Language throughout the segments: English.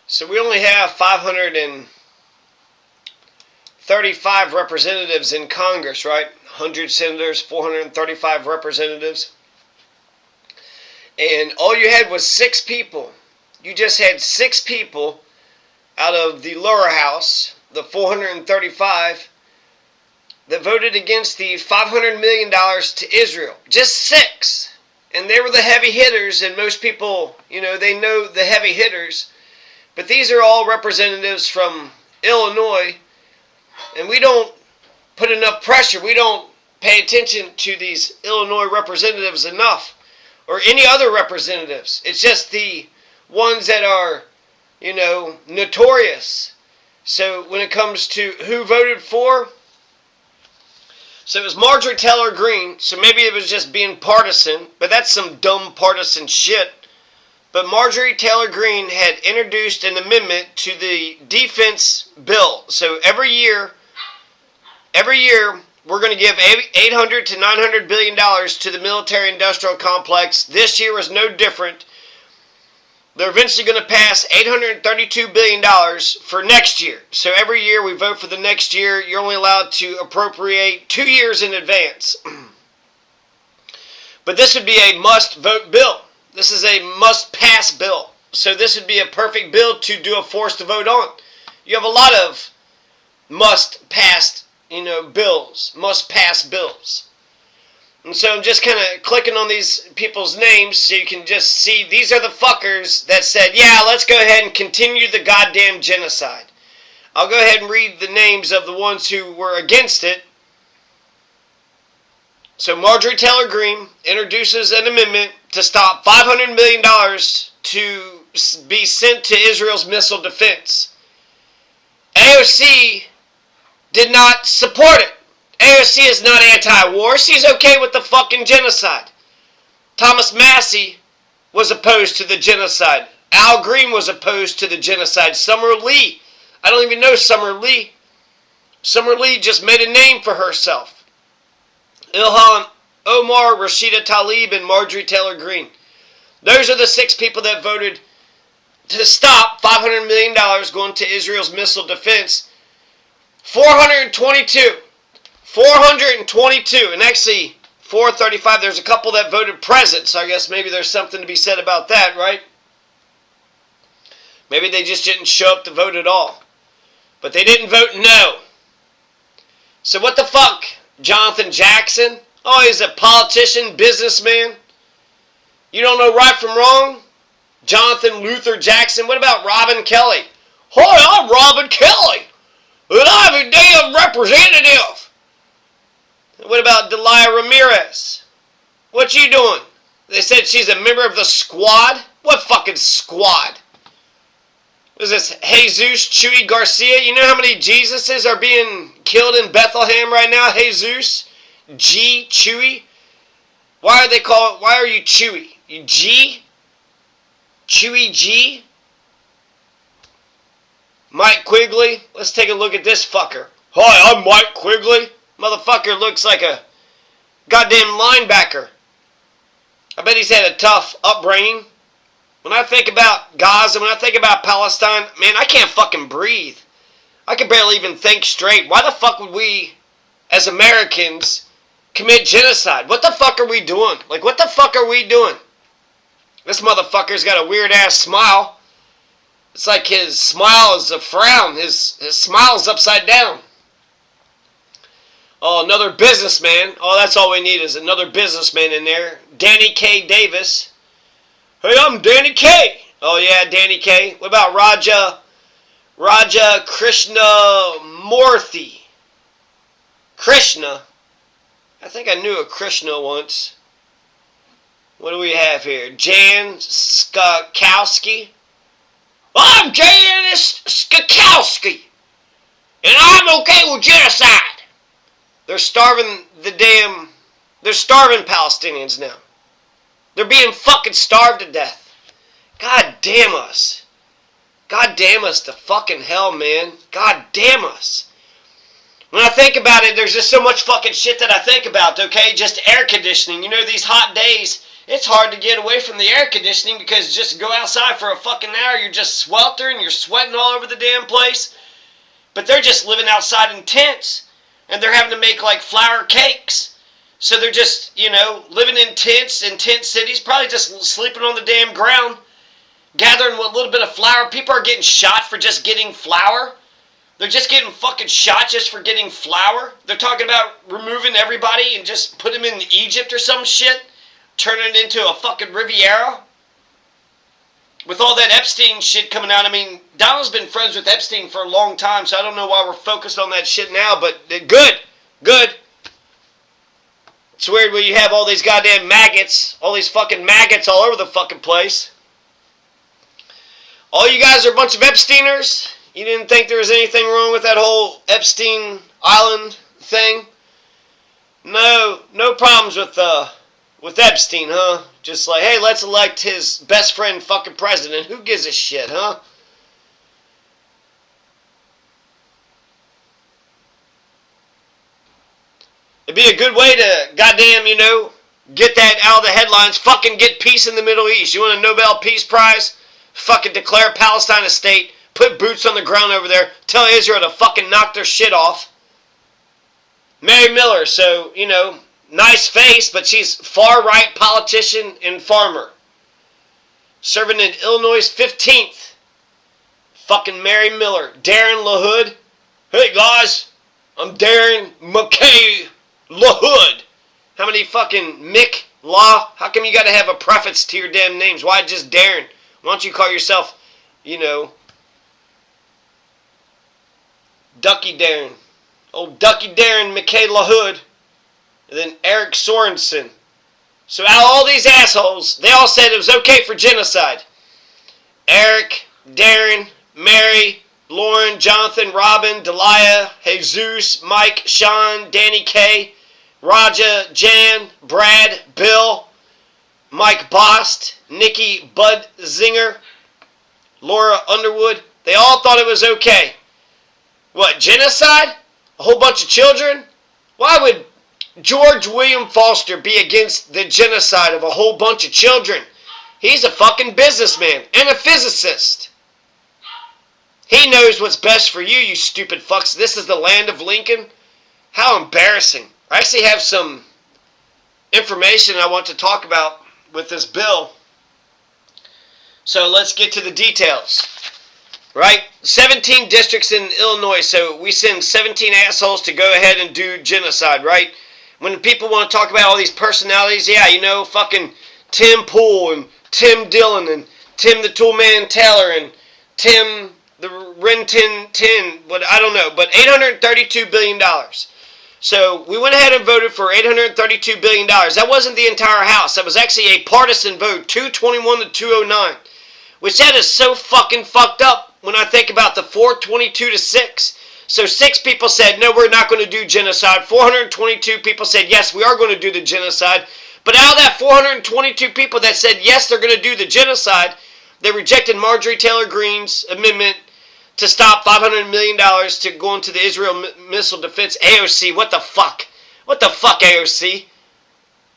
So we only have 535 representatives in Congress, right? 100 senators, 435 representatives. And all you had was 6 people. You just had 6 people out of the lower house, the 435, that voted against the $500 million to Israel. Just 6. And they were the heavy hitters, and most people, they know the heavy hitters. But these are all representatives from Illinois, and we don't put enough pressure. We don't pay attention to these Illinois representatives enough, or any other representatives. It's just the ones that are, notorious. So when it comes to who voted for, so it was Marjorie Taylor Greene, so maybe it was just being partisan, but that's some dumb partisan shit. But Marjorie Taylor Greene had introduced an amendment to the defense bill. So every year we're going to give $800 to $900 billion to the military-industrial complex. This year was no different. They're eventually going to pass $832 billion for next year. So every year we vote for the next year. You're only allowed to appropriate 2 years in advance. But this would be a must-vote bill. This is a must-pass bill. So this would be a perfect bill to do a forced vote on. You have a lot of must-pass, bills. Must-pass bills. And so I'm just kind of clicking on these people's names so you can just see these are the fuckers that said, yeah, let's go ahead and continue the goddamn genocide. I'll go ahead and read the names of the ones who were against it. So Marjorie Taylor Greene introduces an amendment to stop $500 million to be sent to Israel's missile defense. AOC did not support it. AOC is not anti-war. She's okay with the fucking genocide. Thomas Massie was opposed to the genocide. Al Green was opposed to the genocide. Summer Lee. I don't even know Summer Lee. Summer Lee just made a name for herself. Ilhan, Omar, Rashida Tlaib, and Marjorie Taylor Greene. Those are the 6 people that voted to stop $500 million going to Israel's missile defense. 422, and actually 435, there's a couple that voted present, so I guess maybe there's something to be said about that, right? Maybe they just didn't show up to vote at all. But they didn't vote no. So what the fuck? Jonathan Jackson? Oh, he's a politician, businessman. You don't know right from wrong? Jonathan Luther Jackson? What about Robin Kelly? Hi, I'm Robin Kelly, and I'm a damn representative. What about Delia Ramirez? What you doing? They said she's a member of the squad? What fucking squad? What is this, Jesus Chewy Garcia? You know how many Jesuses are being killed in Bethlehem right now? Jesus? G? Chewy? Why are you Chewy? You G? Chewy G? Mike Quigley? Let's take a look at this fucker. Hi, I'm Mike Quigley. Motherfucker looks like a goddamn linebacker. I bet he's had a tough upbringing. When I think about Gaza, when I think about Palestine, man, I can't fucking breathe. I can barely even think straight. Why the fuck would we, as Americans, commit genocide? What the fuck are we doing? Like, what the fuck are we doing? This motherfucker's got a weird-ass smile. It's like his smile is a frown. His smile's upside down. Oh, another businessman. Oh, that's all we need is another businessman in there. Danny K. Davis. Hey, I'm Danny K. Oh, yeah, Danny K. What about Raja Krishnamurthy? Krishna? I think I knew a Krishna once. What do we have here? Jan Skakowski. I'm Jan Skakowski, and I'm okay with genocide. They're starving Palestinians now. They're being fucking starved to death. God damn us. God damn us to fucking hell, man. God damn us. When I think about it, there's just so much fucking shit that I think about, okay? Just air conditioning. You know, these hot days, It's hard to get away from the air conditioning because just go outside for a fucking hour, you're just sweltering, you're sweating all over the damn place. But they're just living outside in tents, and they're having to make like flour cakes. So they're just, living in tents in tent cities, probably just sleeping on the damn ground, gathering a little bit of flour. People are getting shot for just getting flour. They're just getting fucking shot just for getting flour. They're talking about removing everybody and just put them in Egypt or some shit, turning it into a fucking Riviera. With all that Epstein shit coming out, I mean, Donald's been friends with Epstein for a long time, so I don't know why we're focused on that shit now, but good. It's weird when you have all these goddamn maggots, all these fucking maggots all over the fucking place. All you guys are a bunch of Epsteiners? You didn't think there was anything wrong with that whole Epstein Island thing? No problems with Epstein, huh? Just like, hey, let's elect his best friend fucking president. Who gives a shit, huh? It'd be a good way to, goddamn, get that out of the headlines. Fucking get peace in the Middle East. You want a Nobel Peace Prize? Fucking declare Palestine a state. Put boots on the ground over there. Tell Israel to fucking knock their shit off. Mary Miller, so, nice face, but she's far-right politician and farmer. Serving in Illinois' 15th. Fucking Mary Miller. Darren LaHood. Hey, guys. I'm Darren McKay LaHood. How many fucking Mick Law? How come you gotta have a preface to your damn names? Why just Darren? Why don't you call yourself, Ducky Darren. Old Ducky Darren McKay LaHood. And then Eric Sorensen. So out of all these assholes, they all said it was okay for genocide. Eric, Darren, Mary, Lauren, Jonathan, Robin, Delia, Jesus, Mike, Sean, Danny K, Raja, Jan, Brad, Bill, Mike Bost, Nikki Budzinger, Laura Underwood. They all thought it was okay. What, genocide? A whole bunch of children? Why would George William Foster be against the genocide of a whole bunch of children? He's a fucking businessman and a physicist. He knows what's best for you, you stupid fucks. This is the land of Lincoln. How embarrassing. I actually have some information I want to talk about with this bill. So let's get to the details. Right? 17 districts in Illinois, so we send 17 assholes to go ahead and do genocide, right? When people want to talk about all these personalities, yeah, fucking Tim Pool and Tim Dillon and Tim the Toolman Taylor and Tim the Renton Tin, I don't know, but $832 billion. So we went ahead and voted for $832 billion. That wasn't the entire House. That was actually a partisan vote, 221 to 209, which that is so fucking fucked up when I think about the 422 to 6. So 6 people said, no, we're not going to do genocide. 422 people said, yes, we are going to do the genocide. But out of that 422 people that said, yes, they're going to do the genocide, they rejected Marjorie Taylor Greene's amendment to stop $500 million to go into the Israel Missile Defense. AOC, what the fuck? What the fuck, AOC?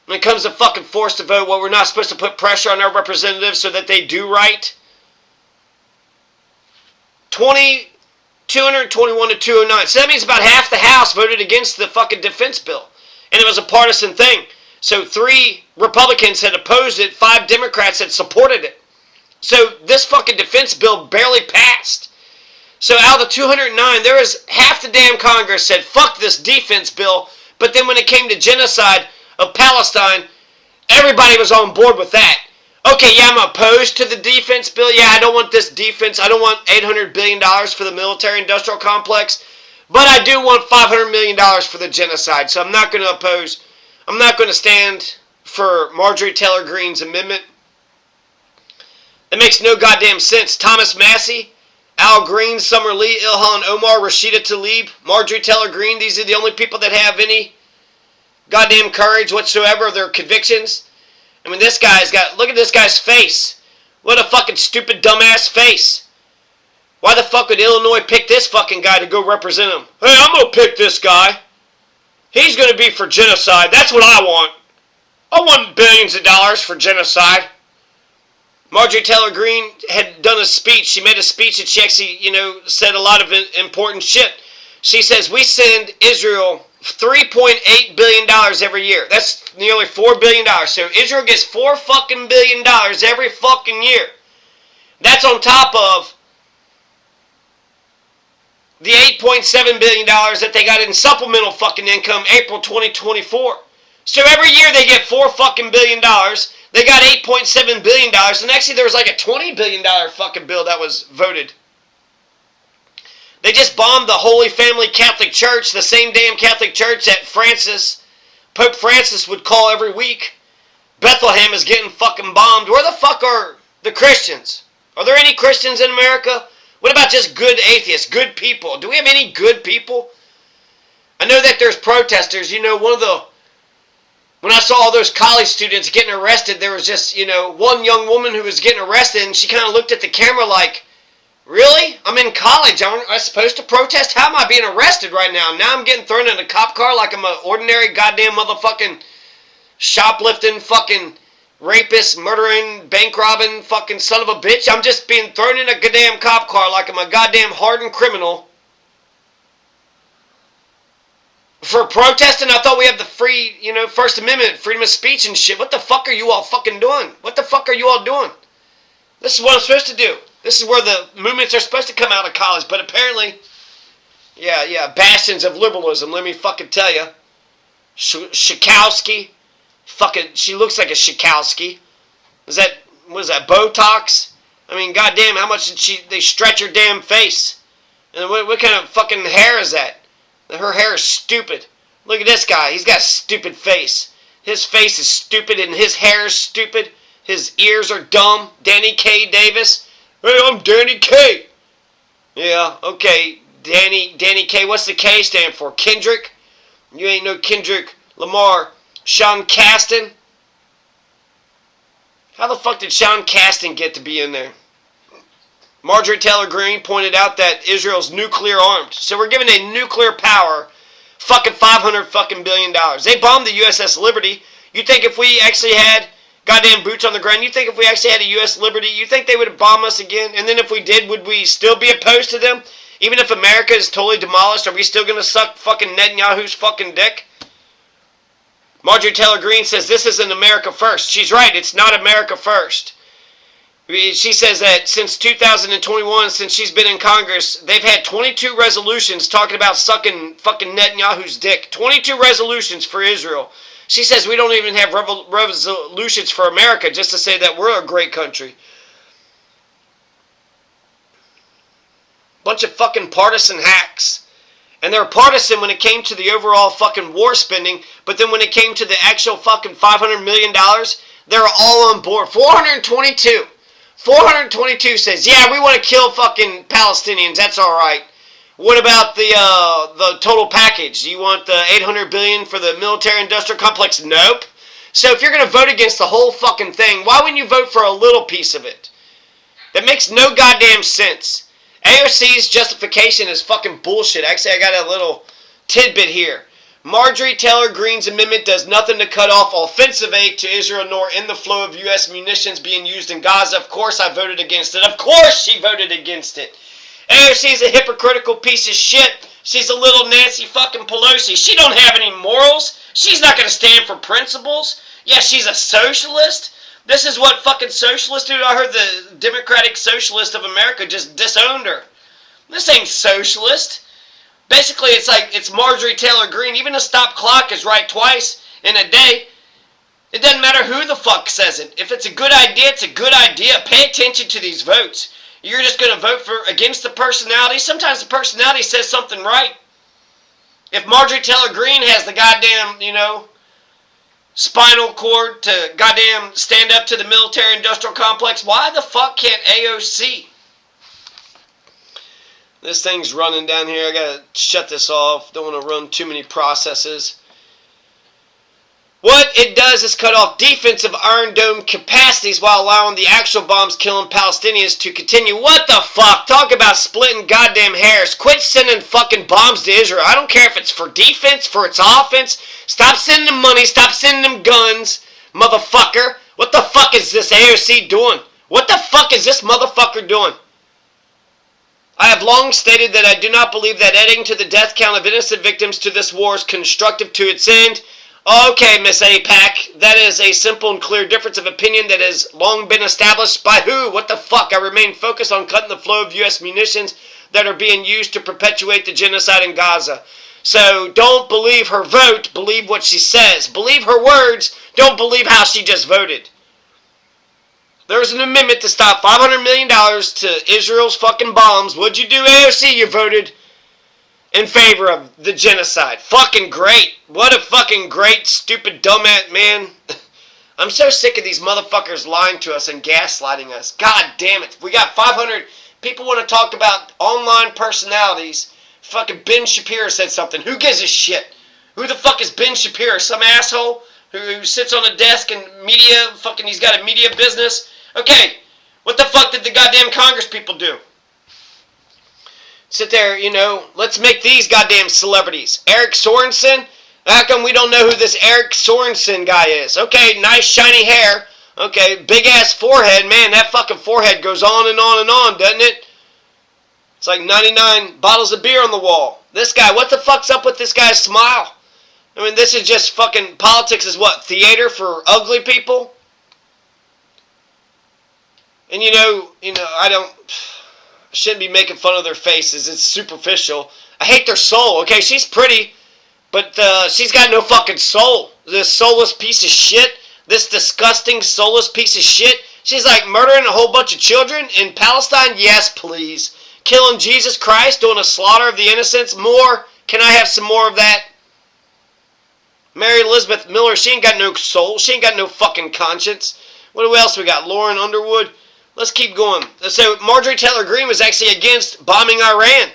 When it comes to fucking forced to vote, we're not supposed to put pressure on our representatives so that they do right? 221 to 209. So that means about half the House voted against the fucking defense bill. And it was a partisan thing. So 3 Republicans had opposed it, 5 Democrats had supported it. So this fucking defense bill barely passed. So out of the 209, there was half the damn Congress said, fuck this defense bill. But then when it came to genocide of Palestine, everybody was on board with that. Okay, yeah, I'm opposed to the defense bill. Yeah, I don't want this defense. I don't want $800 billion for the military-industrial complex. But I do want $500 million for the genocide. So I'm not going to oppose. I'm not going to stand for Marjorie Taylor Greene's amendment. It makes no goddamn sense. Thomas Massie, Al Green, Summer Lee, Ilhan Omar, Rashida Tlaib, Marjorie Taylor Greene. These are the only people that have any goddamn courage whatsoever of their convictions. I mean, this guy's got, look at this guy's face. What a fucking stupid, dumbass face. Why the fuck would Illinois pick this fucking guy to go represent him? Hey, I'm gonna pick this guy. He's gonna be for genocide. That's what I want. I want billions of dollars for genocide. Marjorie Taylor Greene had done a speech. She made a speech and she actually, said a lot of important shit. She says, we send Israel $3.8 billion every year. That's nearly $4 billion. So Israel gets $4 fucking billion every fucking year. That's on top of the $8.7 billion that they got in supplemental fucking income April 2024. So every year they get $4 fucking billion. They got $8.7 billion. And actually there was like a $20 billion fucking bill that was voted. They just bombed the Holy Family Catholic Church, the same damn Catholic Church that Pope Francis would call every week. Bethlehem is getting fucking bombed. Where the fuck are the Christians? Are there any Christians in America? What about just good atheists, good people? Do we have any good people? I know that there's protesters. When I saw all those college students getting arrested, there was just, one young woman who was getting arrested, and she kind of looked at the camera like, really? I'm in college. Aren't I supposed to protest? How am I being arrested right now? Now I'm getting thrown in a cop car like I'm an ordinary goddamn motherfucking shoplifting fucking rapist, murdering, bank robbing fucking son of a bitch. I'm just being thrown in a goddamn cop car like I'm a goddamn hardened criminal. For protesting, I thought we have the free, First Amendment, freedom of speech and shit. What the fuck are you all fucking doing? What the fuck are you all doing? This is what I'm supposed to do. This is where the movements are supposed to come out of college. But apparently, bastions of liberalism, let me fucking tell you. Schakowsky. Fucking, she looks like a Schakowsky. What is that, Botox? I mean, goddamn, how much did they stretch her damn face? And what kind of fucking hair is that? Her hair is stupid. Look at this guy. He's got a stupid face. His face is stupid and his hair is stupid. His ears are dumb. Danny K. Davis. Hey, I'm Danny K. Yeah, okay. Danny K. What's the K stand for? Kendrick? You ain't no Kendrick Lamar. Sean Caston? How the fuck did Sean Caston get to be in there? Marjorie Taylor Greene pointed out that Israel's nuclear armed. So we're giving a nuclear power fucking $500 fucking billion. They bombed the USS Liberty. You think if we actually had goddamn boots on the ground, you think if we actually had a US Liberty, you think they would bomb us again? And then if we did, would we still be opposed to them? Even if America is totally demolished, are we still going to suck fucking Netanyahu's fucking dick? Marjorie Taylor Greene says this isn't America first. She's right, it's not America first. She says that since 2021, since she's been in Congress, they've had 22 resolutions talking about sucking fucking Netanyahu's dick. 22 resolutions for Israel. She says we don't even have resolutions for America just to say that we're a great country. Bunch of fucking partisan hacks. And they were partisan when it came to the overall fucking war spending, but then when it came to the actual fucking $500 million, they were all on board. 422. 422 says, yeah, we want to kill fucking Palestinians. That's all right. What about the total package? Do you want the $800 billion for the military-industrial complex? Nope. So if you're going to vote against the whole fucking thing, why wouldn't you vote for a little piece of it? That makes no goddamn sense. AOC's justification is fucking bullshit. Actually, I got a little tidbit here. Marjorie Taylor Greene's amendment does nothing to cut off offensive aid to Israel nor end the flow of U.S. munitions being used in Gaza. Of course I voted against it. Of course she voted against it. AOC is a hypocritical piece of shit. She's a little Nancy fucking Pelosi. She don't have any morals. She's not going to stand for principles. Yeah, she's a socialist. This is what fucking socialists do. I heard the Democratic Socialist of America just disowned her. This ain't socialist. Basically, it's Marjorie Taylor Greene. Even a stop clock is right twice in a day. It doesn't matter who the fuck says it. If it's a good idea, it's a good idea. Pay attention to these votes. You're just going to vote against the personality. Sometimes the personality says something right. If Marjorie Taylor Greene has the goddamn, spinal cord to goddamn stand up to the military-industrial complex, why the fuck can't AOC? This thing's running down here. I gotta shut this off. Don't want to run too many processes. What it does is cut off defensive Iron Dome capacities while allowing the actual bombs killing Palestinians to continue. What the fuck? Talk about splitting goddamn hairs. Quit sending fucking bombs to Israel. I don't care if it's for defense, for its offense. Stop sending them money. Stop sending them guns. motherfucker. What the fuck is this AOC doing? What the fuck is this motherfucker doing? I have long stated that I do not believe that adding to the death count of innocent victims to this war is constructive to its end. Okay, Miss APAC, that is a simple and clear difference of opinion that has long been established by who? What the fuck? I remain focused on cutting the flow of U.S. munitions that are being used to perpetuate the genocide in Gaza. So don't believe her vote, believe what she says. Believe her words, don't believe how she just voted. There's an amendment to stop $500 million to Israel's fucking bombs. What'd you do, AOC? You voted in favor of the genocide. Fucking great. What a fucking great, stupid, dumbass, man. I'm so sick of these motherfuckers lying to us and gaslighting us. God damn it. We got 500 people want to talk about online personalities. Fucking Ben Shapiro said something. Who gives a shit? Who the fuck is Ben Shapiro? Some asshole who sits on a desk and media, fucking he's got a media business. Okay, what the fuck did the goddamn Congress people do? Sit there, let's make these goddamn celebrities. Eric Sorensen? How come we don't know who this Eric Sorensen guy is? Okay, nice shiny hair. Okay, big ass forehead. Man, that fucking forehead goes on and on and on, doesn't it? It's like 99 bottles of beer on the wall. This guy, what the fuck's up with this guy's smile? I mean, this is just fucking, politics is what, theater for ugly people? And I shouldn't be making fun of their faces. It's superficial. I hate their soul. Okay, she's pretty, but she's got no fucking soul. This soulless piece of shit. This disgusting soulless piece of shit. She's like murdering a whole bunch of children in Palestine. Yes, please. Killing Jesus Christ, doing a slaughter of the innocents. More. Can I have some more of that? Mary Elizabeth Miller, she ain't got no soul. She ain't got no fucking conscience. What else we got? Lauren Underwood. Let's keep going. So Marjorie Taylor Greene was actually against bombing Iran.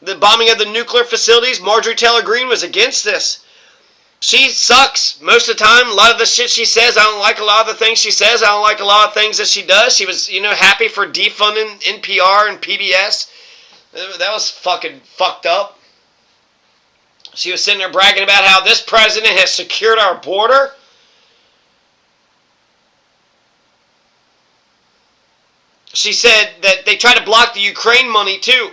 The bombing of the nuclear facilities, Marjorie Taylor Greene was against this. She sucks most of the time. A lot of the shit she says, I don't like a lot of the things she says. I don't like a lot of things that she does. She was, happy for defunding NPR and PBS. That was fucking fucked up. She was sitting there bragging about how this president has secured our border. She said that they tried to block the Ukraine money too.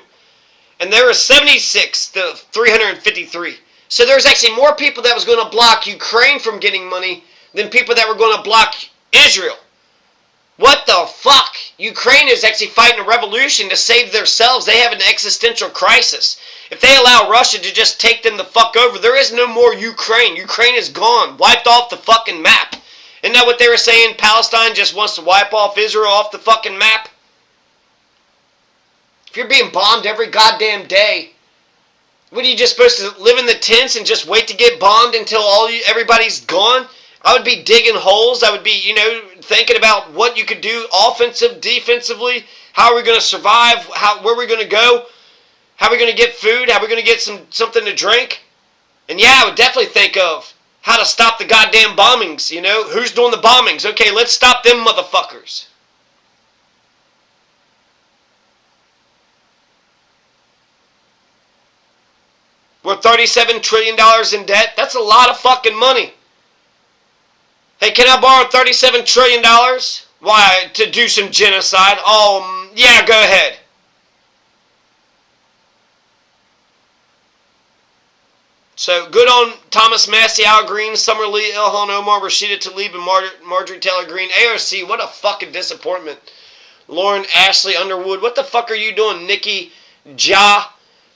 And there were 76 to 353. So there's actually more people that was going to block Ukraine from getting money than people that were going to block Israel. What the fuck? Ukraine is actually fighting a revolution to save themselves. They have an existential crisis. If they allow Russia to just take them the fuck over, there is no more Ukraine. Ukraine is gone. Wiped off the fucking map. Isn't that what they were saying? Palestine just wants to wipe off Israel off the fucking map? If you're being bombed every goddamn day, what are you just supposed to live in the tents and just wait to get bombed until everybody's gone? I would be digging holes. I would be, thinking about what you could do offensive, defensively. How are we going to survive? Where are we going to go? How are we going to get food? How are we going to get something to drink? And yeah, I would definitely think of how to stop the goddamn bombings, Who's doing the bombings? Okay, let's stop them motherfuckers. We're $37 trillion in debt. That's a lot of fucking money. Hey, can I borrow $37 trillion? Why? To do some genocide? Oh, yeah, go ahead. So, good on Thomas Massie, Al Green, Summer Lee, Ilhan Omar, Rashida Tlaib, and Marjorie Taylor Greene. AOC, what a fucking disappointment. Lauren Ashley Underwood, what the fuck are you doing? Nikki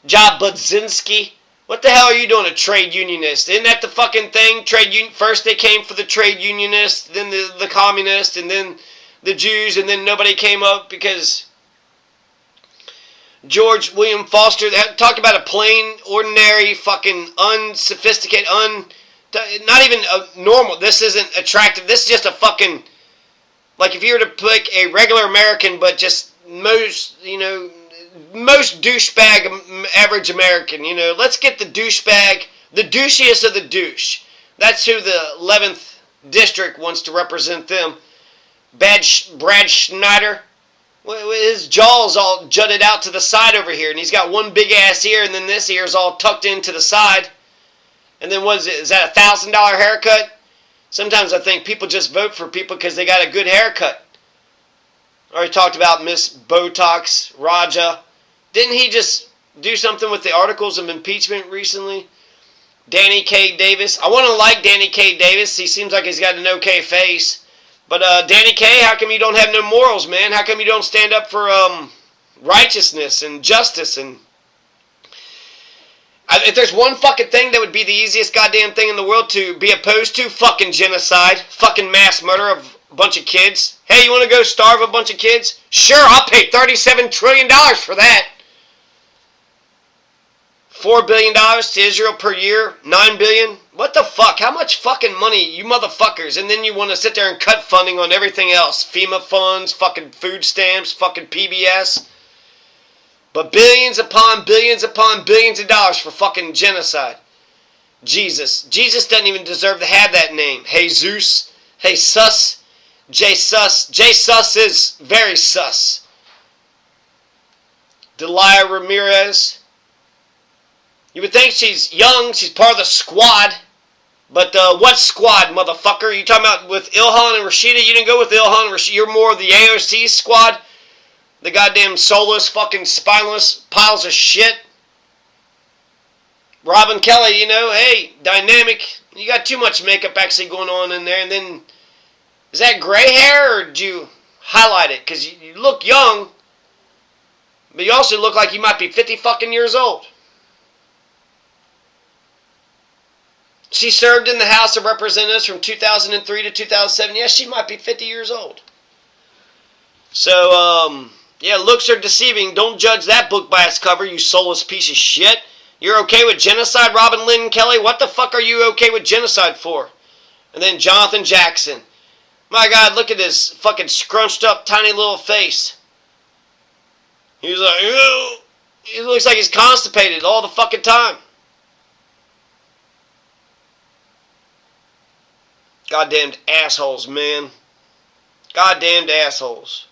Budzinski. What the hell are you doing, a trade unionist? Isn't that the fucking thing? First they came for the trade unionists, then the communists, and then the Jews, and then nobody came up because George William Foster talked about a plain, ordinary, fucking unsophisticated, not even normal. This isn't attractive. This is just a fucking, like if you were to pick a regular American, but just most douchebag average American, let's get the douchebag, the douchiest of the douche. That's who the 11th district wants to represent them. Brad Schneider, his jaw's all jutted out to the side over here, and he's got one big ass ear, and then this ear's all tucked into the side. And then what is it? Is that $1,000 haircut? Sometimes I think people just vote for people because they got a good haircut. I already talked about Miss Botox, Raja. Didn't he just do something with the articles of impeachment recently? Danny K. Davis. I want to like Danny K. Davis. He seems like he's got an okay face. But Danny K., how come you don't have no morals, man? How come you don't stand up for righteousness and justice? And if there's one fucking thing that would be the easiest goddamn thing in the world to be opposed to, fucking genocide, fucking mass murder of a bunch of kids. Hey, you want to go starve a bunch of kids? Sure, I'll pay $37 trillion for that. $4 billion to Israel per year, $9 billion. What the fuck? How much fucking money, you motherfuckers? And then you want to sit there and cut funding on everything else. FEMA funds, fucking food stamps, fucking PBS. But billions upon billions of dollars for fucking genocide. Jesus. Jesus doesn't even deserve to have that name. Jesus. Jesus. Jesus. Jesus is very sus. Delia Ramirez. You would think she's young, she's part of the squad. But what squad, motherfucker? You talking about with Ilhan and Rashida? You didn't go with Ilhan and Rashida. You're more of the AOC squad. The goddamn soulless, fucking spineless piles of shit. Robin Kelly, you know, hey, dynamic. You got too much makeup actually going on in there. And then, is that gray hair or did you highlight it? Because you look young, but you also look like you might be 50 fucking years old. She served in the House of Representatives from 2003 to 2007. Yes, she might be 50 years old. So, yeah, looks are deceiving. Don't judge that book by its cover, you soulless piece of shit. You're okay with genocide, Robin Lynn Kelly? What the fuck are you okay with genocide for? And then Jonathan Jackson. My God, look at his fucking scrunched up tiny little face. He's like, ew. He looks like he's constipated all the fucking time. Goddamned assholes, man. Goddamned assholes.